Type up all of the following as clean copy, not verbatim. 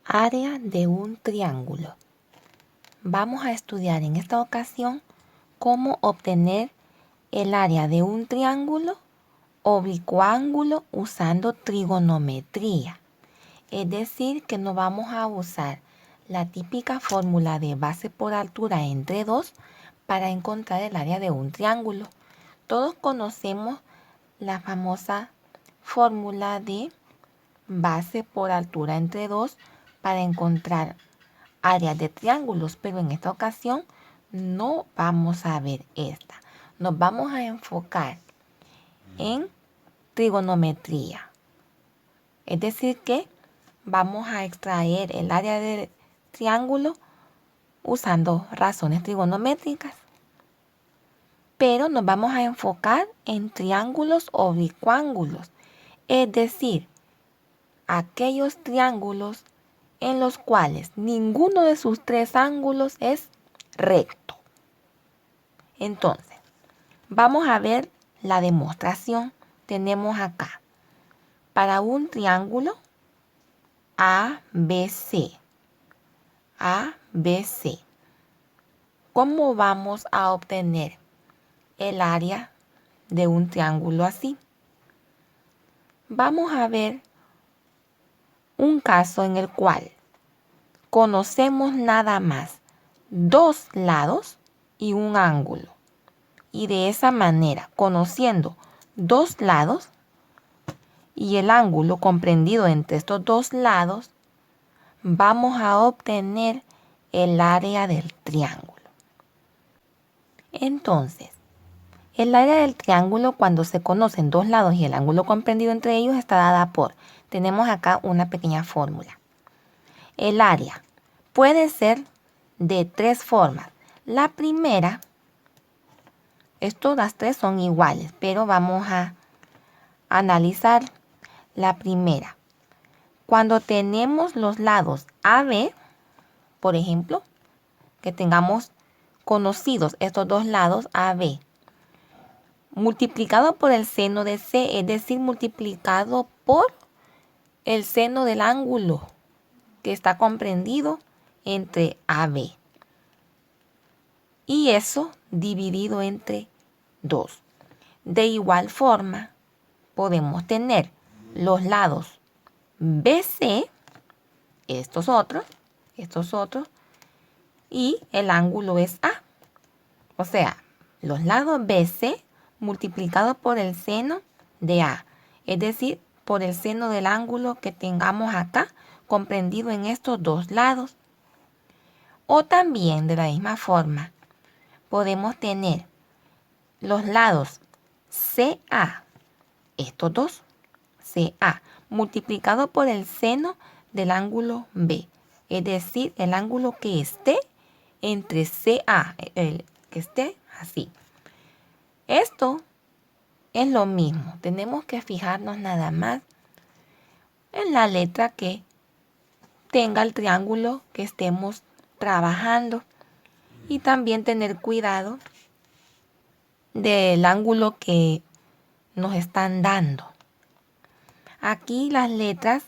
Área de un triángulo. Vamos a estudiar en esta ocasión cómo obtener el área de un triángulo oblicuángulo usando trigonometría. Es decir, que no vamos a usar la típica fórmula de base por altura entre 2 para encontrar el área de un triángulo. Todos conocemos la famosa fórmula de base por altura entre 2 para encontrar áreas de triángulos, pero en esta ocasión no vamos a ver esta. Nos vamos a enfocar en trigonometría. Es decir que vamos a extraer el área del triángulo usando razones trigonométricas. Pero nos vamos a enfocar en triángulos oblicuángulos, es decir, aquellos triángulos en los cuales ninguno de sus tres ángulos es recto. Entonces, vamos a ver la demostración. Tenemos acá, para un triángulo ABC, ABC, ¿cómo vamos a obtener el área de un triángulo así? Vamos a ver un caso en el cual conocemos nada más dos lados y un ángulo. Y de esa manera, conociendo dos lados y el ángulo comprendido entre estos dos lados, vamos a obtener el área del triángulo. Entonces, el área del triángulo, cuando se conocen dos lados y el ángulo comprendido entre ellos, está dada por, tenemos acá una pequeña fórmula. El área puede ser de tres formas. La primera, las tres son iguales, pero vamos a analizar la primera. Cuando tenemos los lados AB, por ejemplo, que tengamos conocidos estos dos lados AB, multiplicado por el seno de C, es decir, multiplicado por el seno del ángulo que está comprendido entre AB. Y eso dividido entre 2. De igual forma, podemos tener los lados BC, estos otros, y el ángulo es A. O sea, los lados BC multiplicados por el seno de A, es decir, por el seno del ángulo que tengamos acá comprendido en estos dos lados. O también, de la misma forma, podemos tener los lados CA, estos dos, CA, multiplicado por el seno del ángulo B, es decir, el ángulo que esté entre CA, el que esté así. Esto es lo mismo, tenemos que fijarnos nada más en la letra que tenga el triángulo que estemos trabajando y también tener cuidado del ángulo que nos están dando. Aquí las letras,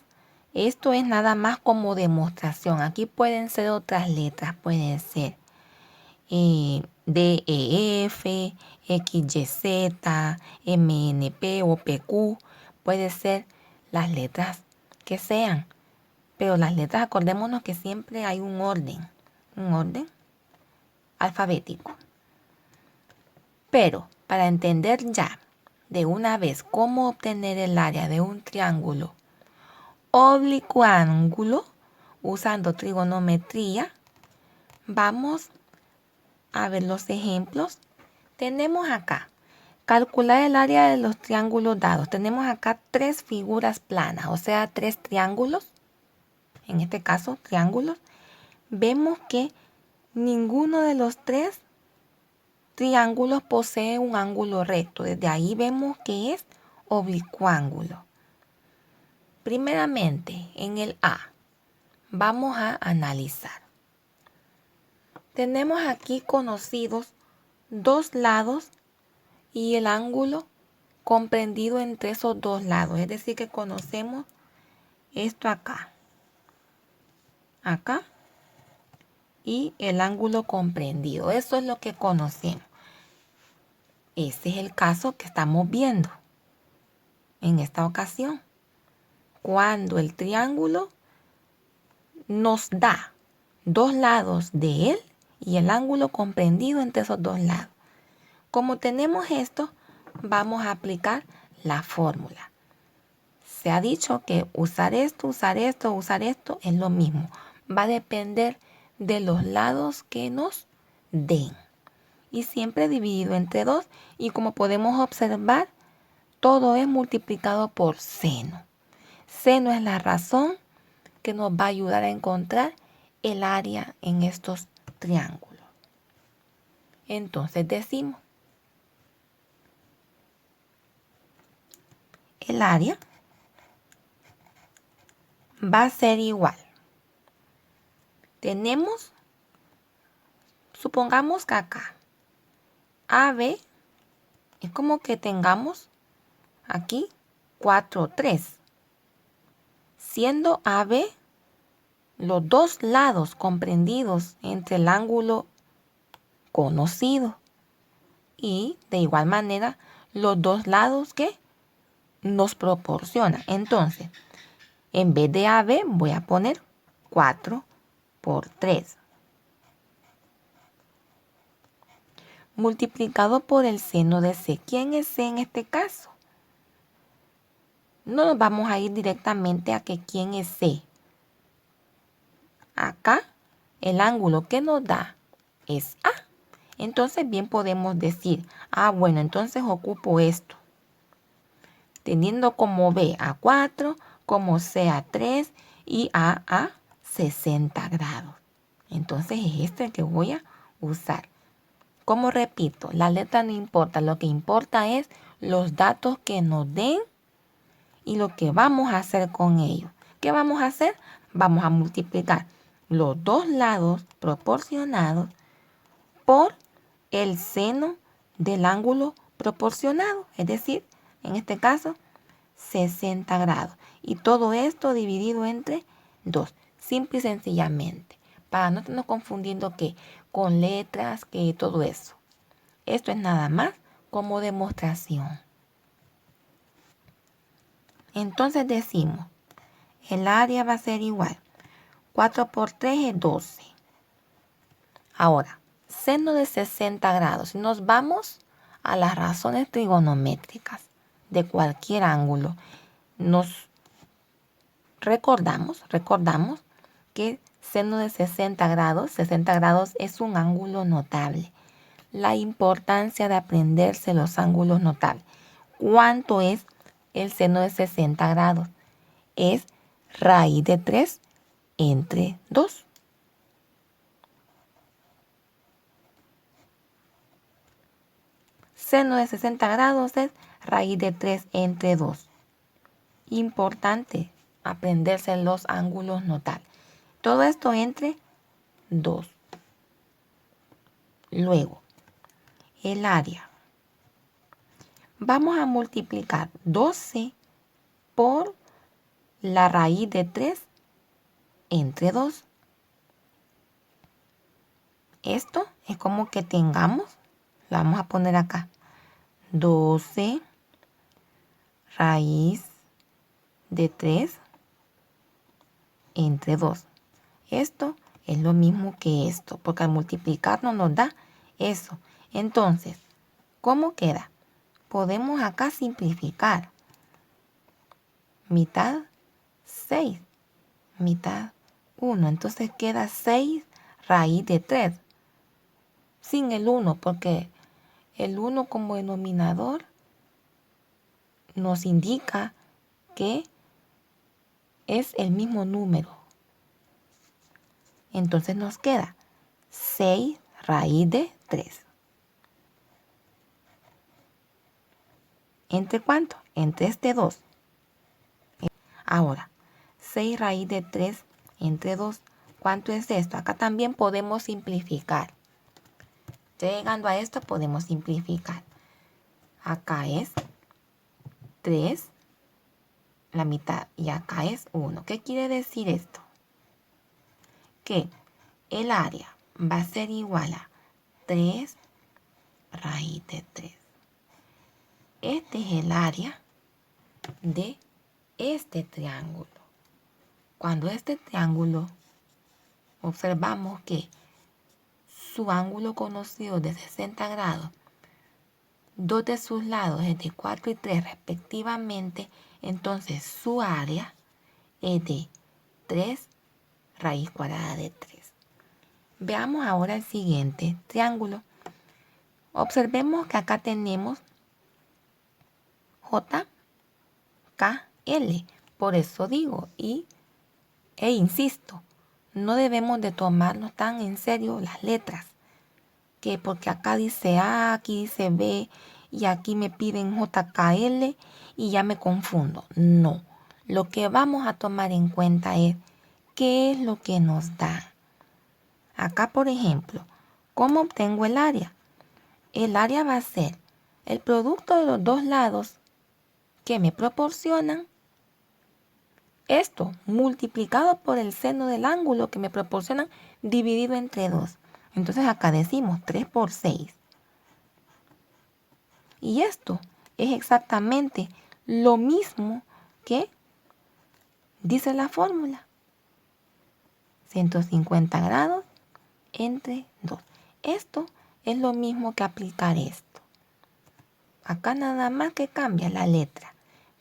esto es nada más como demostración. Aquí pueden ser otras letras, pueden ser D, E, F, X, Y, Z, M, N, P o P, Q. Puede ser las letras que sean. Pero las letras, acordémonos que siempre hay un orden alfabético. Pero para entender ya de una vez cómo obtener el área de un triángulo oblicuángulo usando trigonometría, vamos a ver los ejemplos. Tenemos acá, calcular el área de los triángulos dados. Tenemos acá tres figuras planas, o sea, tres triángulos. En este caso, triángulos. Vemos que ninguno de los tres triángulos posee un ángulo recto. Desde ahí vemos que es oblicuángulo. Primeramente, en el A, vamos a analizar. Tenemos aquí conocidos dos lados y el ángulo comprendido entre esos dos lados. Es decir, que conocemos esto acá. acá y el ángulo comprendido. Eso es lo que conocemos. Ese es el caso que estamos viendo en esta ocasión. Cuando el triángulo nos da dos lados de él y el ángulo comprendido entre esos dos lados. Como tenemos esto, vamos a aplicar la fórmula. Se ha dicho que usar esto es lo mismo. Va a depender de los lados que nos den. Y siempre dividido entre 2. Y como podemos observar, todo es multiplicado por seno. Seno es la razón que nos va a ayudar a encontrar el área en estos triángulos. Entonces decimos, el área va a ser igual. Tenemos, supongamos que acá, AB es como que tengamos aquí 4, 3. Siendo AB los dos lados comprendidos entre el ángulo conocido. Y de igual manera los dos lados que nos proporciona. Entonces, en vez de AB voy a poner 4 por 3. Multiplicado por el seno de C. ¿Quién es C en este caso? No nos vamos a ir directamente a que quién es C. Acá el ángulo que nos da es A. Entonces bien podemos decir, bueno, entonces ocupo esto. Teniendo como B a 4, como C a 3 y a 60 grados. Entonces es este que voy a usar. Como repito, la letra no importa, lo que importa es los datos que nos den y lo que vamos a hacer con ellos. ¿Qué vamos a hacer? Vamos a multiplicar los dos lados proporcionados por el seno del ángulo proporcionado, es decir, en este caso, 60 grados. Y todo esto dividido entre 2, simple y sencillamente, para no estarnos confundiendo que con letras, que todo eso. Esto es nada más como demostración. Entonces decimos, el área va a ser igual. 4 por 3 es 12. Ahora, seno de 60 grados. Si nos vamos a las razones trigonométricas de cualquier ángulo, nos recordamos que seno de 60 grados es un ángulo notable. La importancia de aprenderse los ángulos notables. ¿Cuánto es el seno de 60 grados? Es raíz de 3 entre 2. Seno de 60 grados es raíz de 3 entre 2. Importante aprenderse los ángulos notables. Todo esto entre 2. Luego, el área. Vamos a multiplicar 12 por la raíz de 3 entre 2. Esto es como que tengamos, lo vamos a poner acá, 12 raíz de 3 entre 2. Esto es lo mismo que esto, porque al multiplicarnos nos da eso. Entonces, ¿cómo queda? Podemos acá simplificar. Mitad 6, mitad 1. Entonces queda 6 raíz de 3. Sin el 1, porque el 1 como denominador nos indica que es el mismo número. Entonces nos queda 6 raíz de 3. ¿Entre cuánto? Entre este 2. Ahora, 6 raíz de 3 entre 2. ¿Cuánto es esto? Acá también podemos simplificar. Llegando a esto podemos simplificar. Acá es 3, la mitad, y acá es 1. ¿Qué quiere decir esto? que el área va a ser igual a 3 raíz de 3. Este es el área de este triángulo. Cuando este triángulo observamos que su ángulo conocido es de 60 grados, dos de sus lados es de 4 y 3 respectivamente, entonces su área es de 3 raíz cuadrada de 3. Veamos ahora el siguiente triángulo. Observemos que acá tenemos J, K, L. Por eso digo insisto, no debemos de tomarnos tan en serio las letras, que porque acá dice A, aquí dice B y aquí me piden JKL y ya me confundo. No, lo que vamos a tomar en cuenta es qué es lo que nos da. Acá, por ejemplo, ¿cómo obtengo el área? El área va a ser el producto de los dos lados que me proporcionan esto multiplicado por el seno del ángulo que me proporcionan dividido entre 2. Entonces acá decimos 3 por 6. Y esto es exactamente lo mismo que dice la fórmula. 150 grados entre 2. Esto es lo mismo que aplicar esto. Acá nada más que cambia la letra,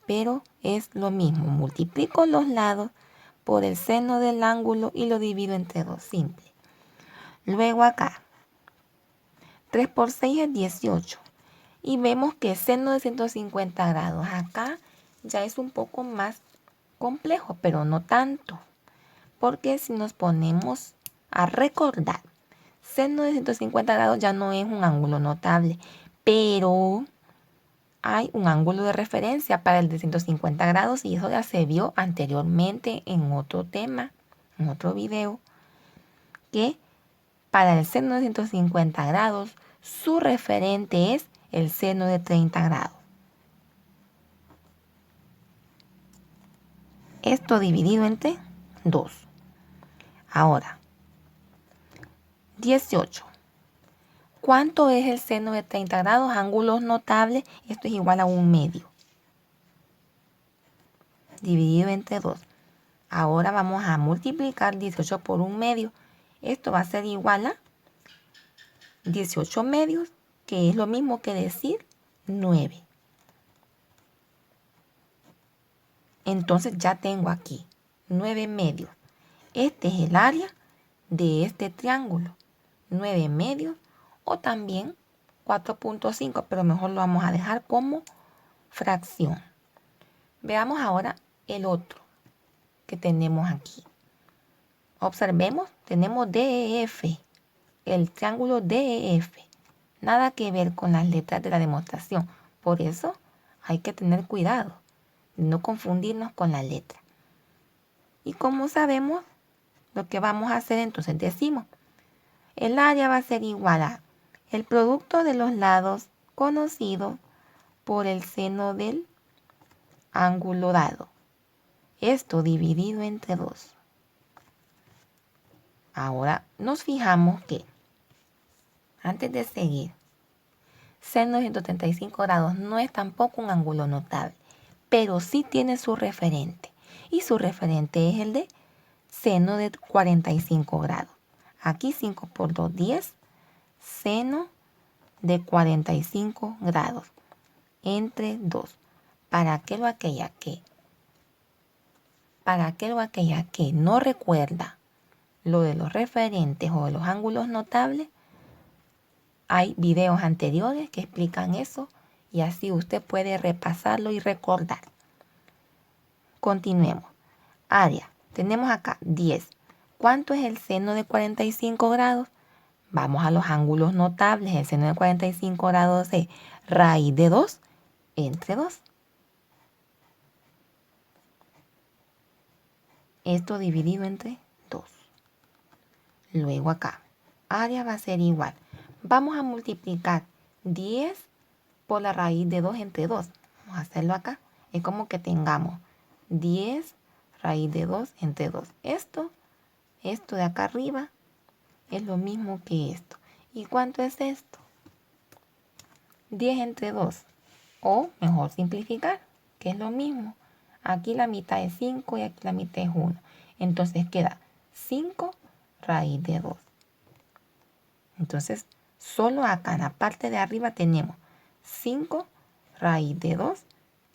pero es lo mismo. Multiplico los lados por el seno del ángulo y lo divido entre 2, simple. Luego acá, 3 por 6 es 18. Y vemos que el seno de 150 grados acá ya es un poco más complejo, pero no tanto. Porque si nos ponemos a recordar, seno de 150 grados ya no es un ángulo notable, pero hay un ángulo de referencia para el de 150 grados y eso ya se vio anteriormente en otro tema, en otro video, que para el seno de 150 grados su referente es el seno de 30 grados. Esto dividido entre 2. Ahora, 18. ¿Cuánto es el seno de 30 grados? Ángulos notables. Esto es igual a 1/2. Dividido entre 2. Ahora vamos a multiplicar 18 por 1/2. Esto va a ser igual a 18 medios, que es lo mismo que decir 9. Entonces ya tengo aquí 9 medios. Este es el área de este triángulo. 9 medios o también 4.5, pero mejor lo vamos a dejar como fracción. Veamos ahora el otro que tenemos aquí. Observemos, tenemos DEF, el triángulo DEF. Nada que ver con las letras de la demostración. Por eso hay que tener cuidado, no confundirnos con la letra. Y como sabemos, lo que vamos a hacer entonces decimos, el área va a ser igual a el producto de los lados conocido por el seno del ángulo dado. Esto dividido entre 2. Ahora nos fijamos que, antes de seguir, seno de 135 grados no es tampoco un ángulo notable, pero sí tiene su referente. Y su referente es el de seno de 45 grados. Aquí 5 por 2, 10. Seno de 45 grados entre 2. Para aquel o aquella que no recuerda lo de los referentes o de los ángulos notables, hay videos anteriores que explican eso y así usted puede repasarlo y recordar. Continuemos. Área. Tenemos acá 10. ¿Cuánto es el seno de 45 grados? Vamos a los ángulos notables. El seno de 45 grados es raíz de 2 entre 2. Esto dividido entre 2. Luego acá, área va a ser igual. Vamos a multiplicar 10 por la raíz de 2 entre 2. Vamos a hacerlo acá. Es como que tengamos 10 raíz de 2 entre 2. Esto Esto de acá arriba es lo mismo que esto. ¿Y cuánto es esto? 10 entre 2. O mejor simplificar, que es lo mismo. Aquí la mitad es 5 y aquí la mitad es 1. Entonces queda 5 raíz de 2. Entonces, solo acá en la parte de arriba tenemos 5 raíz de 2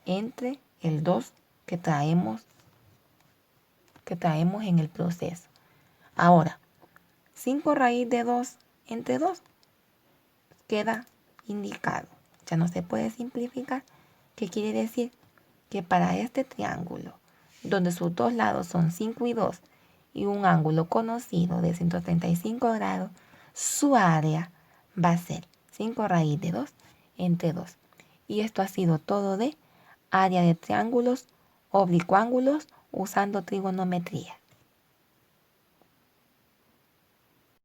entre el 2 que traemos en el proceso. Ahora, 5 raíz de 2 entre 2 queda indicado. Ya no se puede simplificar. ¿Qué quiere decir? Que para este triángulo, donde sus dos lados son 5 y 2 y un ángulo conocido de 135 grados, su área va a ser 5 raíz de 2 entre 2. Y esto ha sido todo de área de triángulos, oblicuángulos usando trigonometría.